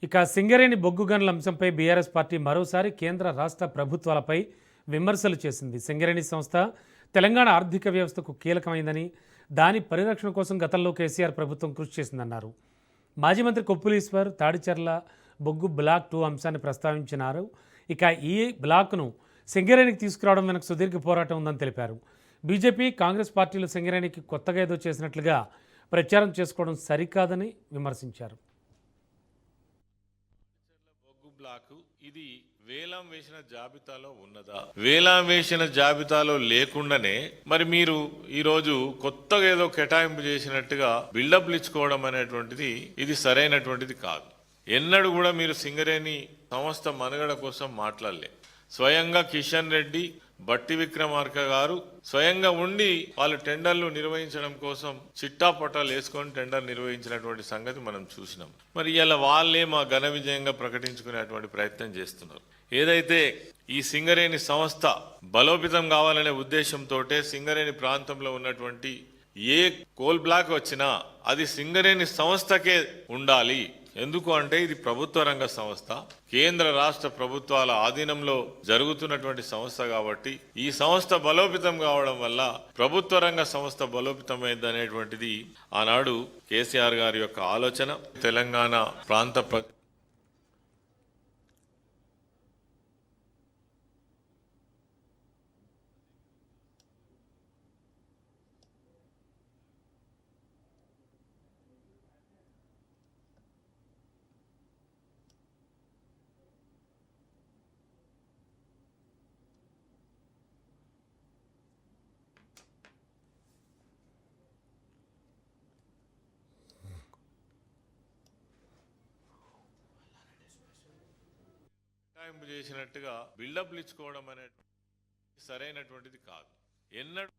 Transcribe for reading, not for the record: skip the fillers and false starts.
ఇక సింగరేణి బొగ్గు గనుల అంశంపై బీఆర్ఎస్ పార్టీ మరోసారి కేంద్ర రాష్ట్ర ప్రభుత్వాలపై విమర్శలు చేసింది. సింగరేణి సంస్థ తెలంగాణ ఆర్థిక వ్యవస్థకు కీలకమైందని, దాని పరిరక్షణ కోసం గతంలో కేసీఆర్ ప్రభుత్వం కృషి చేసిందన్నారు. మాజీ మంత్రి కొప్పులీశ్వర్ తాడిచెర్ల బొగ్గు బ్లాక్ 2 అంశాన్ని ప్రస్తావించినారు. ఇక ఈ బ్లాక్ను సింగరేణికి తీసుకురావడం వెనక సుదీర్ఘ పోరాటం ఉందని తెలిపారు. బీజేపీ, కాంగ్రెస్ పార్టీలు సింగరేణికి కొత్తగా ఏదో చేసినట్లుగా ప్రచారం చేసుకోవడం సరికాదని విమర్శించారు. బ్లాక్ ఇది వేలం వేసిన జాబితాలో ఉన్నదా? వేలం వేసిన జాబితాలో లేకుండానే మరి మీరు ఈరోజు కొత్తగా ఏదో కేటాయింపు చేసినట్టుగా బిల్డప్లు ఇచ్చుకోవడం అనేటువంటిది ఇది సరైనటువంటిది కాదు. ఎన్నడూ కూడా మీరు సింగరేణి సంస్థ మనుగడ కోసం మాట్లాడలే. స్వయంగా కిషన్ రెడ్డి, బట్టి విక్రమార్క గారు స్వయంగా ఉండి వాళ్ళు టెండర్లు నిర్వహించడం కోసం చిట్టా పట్టాలు వేసుకొని టెండర్ నిర్వహించినటువంటి సంగతి మనం చూసినాం. మరి ఇలా వాళ్ళే మా ఘన విజయంగా ప్రకటించుకునేటువంటి ప్రయత్నం చేస్తున్నారు. ఏదైతే ఈ సింగరేణి సంస్థ బలోపేతం కావాలనే ఉద్దేశంతో సింగరేణి ప్రాంతంలో ఉన్నటువంటి ఏ కోల్ బ్లాక్ వచ్చినా అది సింగరేణి సంస్థకే ఉండాలి. ఎందుకు అంటే ఇది ప్రభుత్వ రంగ సంస్థ, కేంద్ర రాష్ట్ర ప్రభుత్వాల ఆధీనంలో జరుగుతున్నటువంటి సంస్థ కాబట్టి ఈ సంస్థ బలోపేతం కావడం వల్ల ప్రభుత్వ రంగ సంస్థ బలోపేతమైంది అనేటువంటిది ఆనాడు కేసీఆర్ గారి యొక్క ఆలోచన. తెలంగాణ ప్రాంత చేసినట్టుగా బిల్డప్లు ఇచ్చుకోవడం అనేది సరైనటువంటిది కాదు. ఎన్నడూ